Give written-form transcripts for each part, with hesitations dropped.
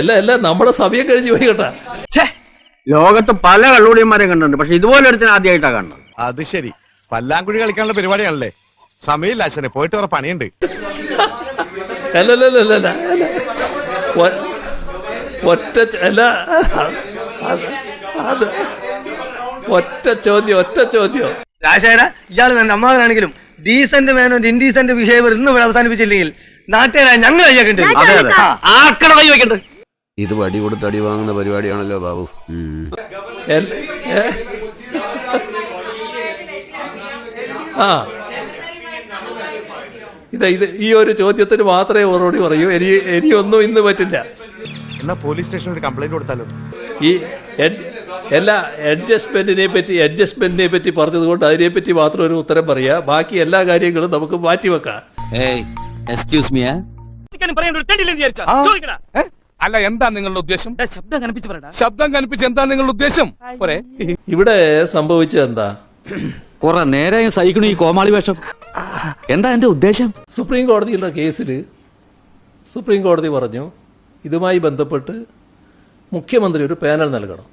എല്ലാം നമ്മുടെ സമയം കഴിഞ്ഞു പോയി കേട്ടാ. ലോകത്ത് പല കള്ളുടിയന്മാരെയും കണ്ടിട്ടുണ്ട്, പക്ഷെ ഇതുപോലെ ഒരുത്തിന് ആദ്യമായിട്ടാണ് കാണുന്നത്. അത് ശരി, പല്ലാങ്കുഴി കളിക്കാനുള്ള പരിപാടിയാണല്ലേ? സമയമില്ല അച്ഛനെ, പോയിട്ട് വേറെ പണിയുണ്ട്. അല്ല ഒറ്റ ചോദ്യം രാജേര, ഇയാൾ തന്നെ അമ്മാവനാണെങ്കിലും ഡീസന്റ് മാനോ ഇൻഡീസന്റ് ബിഹേവിയർ ഇന്ന് ഇവിടെ അവസാനിപ്പിച്ചില്ലെങ്കിൽ നാട്ടുകാരായ ഞങ്ങൾ കൈവയ്ക്കേണ്ടി വയ്ക്കണ്ട്. ഇത് വടി കൊടുത്ത് അടി വാങ്ങുന്ന പരിപാടിയാണല്ലോ ബാബു. ഇത് ഈ ഒരു ചോദ്യത്തിന് മാത്രമേ മറുപടി പറയൂ. ഇനിയൊന്നും ഇന്ന് പറ്റില്ല. എന്നാ പോലീസ് സ്റ്റേഷനിൽ ഒരു കംപ്ലൈന്റ് കൊടുത്താലോ? ഈ എല്ലാ അഡ്ജസ്റ്റ്മെന്റിനെ പറ്റി പറഞ്ഞത് കൊണ്ട് അതിനെപ്പറ്റി മാത്രം ഒരു ഉത്തരം പറയാ. ബാക്കി എല്ലാ കാര്യങ്ങളും നമുക്ക് മാറ്റിവെക്കാം. അല്ല, എന്താ നിങ്ങളുടെ ഉദ്ദേശം? ശബ്ദം കനപ്പിച്ച് എന്താ നിങ്ങളുടെ ഉദ്ദേശം? ഇവിടെ സംഭവിച്ചത് എന്താ? കുറെ നേരം സഹിക്കണു ഈ കോമാളി വേഷം. എന്താ എന്റെ ഉദ്ദേശം? സുപ്രീം കോടതിയിലുള്ള കേസിൽ സുപ്രീം കോടതി പറഞ്ഞു ഇതുമായി ബന്ധപ്പെട്ട് മുഖ്യമന്ത്രി ഒരു പാനൽ നൽകണം.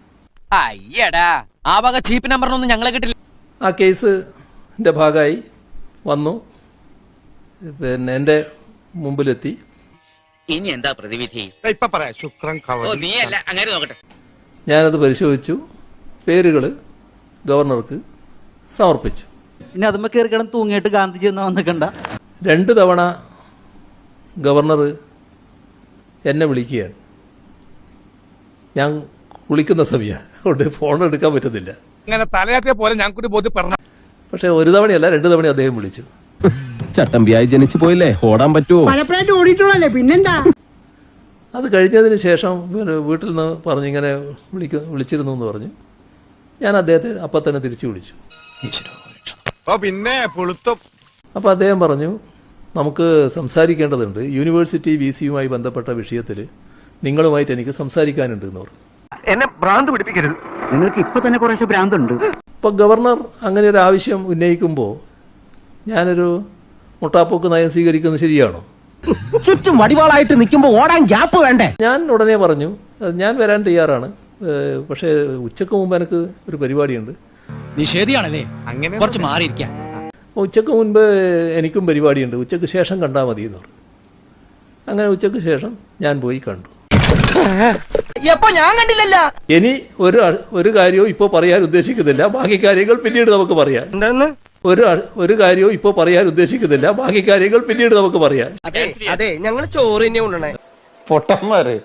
ആ കേസിന്റെ ഭാഗമായി വന്നു, പിന്നെ എന്റെ മുമ്പിലെത്തി. ഇനി എന്താ പ്രതിവിധി? ഇപ്പൊ പറയാം. ശുക്രൻ ഞാനത് പരിശോധിച്ചു, പേരുകൾ ഗവർണർക്ക് സമർപ്പിച്ചു. ഇനി അതുമ്മ കയറി കിടന്ന് തൂങ്ങിയിട്ട് ഗാന്ധിജി ഒന്നും വന്നിക്കണ്ട. 2 തവണ ഗവർണർ എന്നെ വിളിക്കുകയാണ്. ഞാൻ കുളിക്കുന്ന സമയമാണ്, അതുകൊണ്ട് ഫോൺ എടുക്കാൻ പറ്റുന്നില്ല. അങ്ങനെ തലയാട്ടിയ പോലെ ഞാൻ കൂടി ബോധ്യപ്പെടണം. പക്ഷെ 1 തവണയല്ല 2 തവണ അദ്ദേഹം വിളിച്ചു. ചട്ടമ്പിയായി ജനിച്ചു പോയില്ലേ, ഓടാൻ പറ്റുമോ? പലപ്പോഴായിട്ട് ഓടിയിട്ടുള്ളല്ലേ, പിന്നെന്താ? അത് കഴിഞ്ഞതിന് ശേഷം വീട്ടിൽ നിന്ന് പറഞ്ഞു ഇങ്ങനെ വിളിച്ചിരുന്നു എന്ന് പറഞ്ഞു. ഞാൻ അദ്ദേഹത്തെ അപ്പം തന്നെ തിരിച്ചു വിളിച്ചു. പിന്നെ പുളുത്തും. അപ്പോൾ അദ്ദേഹം പറഞ്ഞു നമുക്ക് സംസാരിക്കേണ്ടതുണ്ട്, യൂണിവേഴ്സിറ്റി VC-യുമായി ബന്ധപ്പെട്ട വിഷയത്തിൽ നിങ്ങളുമായിട്ട് എനിക്ക് സംസാരിക്കാനുണ്ട് എന്ന് പറഞ്ഞു. എന്നെ ഭ്രാന്ത് പിടിപ്പിക്കരുത്. നിങ്ങൾക്ക് ഇപ്പൊ തന്നെ കുറേശ്ശെ ഭ്രാന്തുണ്ട്. ഇപ്പോൾ ഗവർണർ അങ്ങനെ ഒരു ആവശ്യം ഉന്നയിക്കുമ്പോൾ ഞാനൊരു മുട്ടാപ്പോക്ക് നയം സ്വീകരിക്കുന്നത് ശരിയാണോ? ചുറ്റും വടിവാളായിട്ട് നിൽക്കുമ്പോൾ ഓടാൻ ഗ്യാപ്പ് വേണ്ടേ? ഞാൻ ഉടനെ പറഞ്ഞു ഞാൻ വരാൻ തയ്യാറാണ്, പക്ഷേ ഉച്ചക്ക് മുമ്പ് എനിക്ക് ഒരു പരിപാടിയുണ്ട്. നിഷേധിയാണല്ലേ, അങ്ങനെ കുറച്ച് മാറിയിരിക്കാം. ഉച്ചക്ക് മുൻപ് എനിക്കും പരിപാടിയുണ്ട്, ഉച്ചക്ക് ശേഷം കണ്ടാൽ മതി എന്ന് പറഞ്ഞു. അങ്ങനെ ഉച്ചക്ക് ശേഷം ഞാൻ പോയി കണ്ടു. ഞാൻ കണ്ടില്ലല്ല. ഇനി ഒരു കാര്യവും ഇപ്പോൾ പറയാൻ ഉദ്ദേശിക്കുന്നില്ല, ബാക്കി കാര്യങ്ങൾ പിന്നീട് നമുക്ക് പറയാം. ഒരു കാര്യവും ഇപ്പോൾ പറയാൻ ഉദ്ദേശിക്കുന്നില്ല, ബാക്കി കാര്യങ്ങൾ പിന്നീട് നമുക്ക് പറയാം. അതെ, ഞങ്ങൾ ചോറ് തന്നെ കൊണ്ടുവന്നേ. പൊട്ടന്മാര്.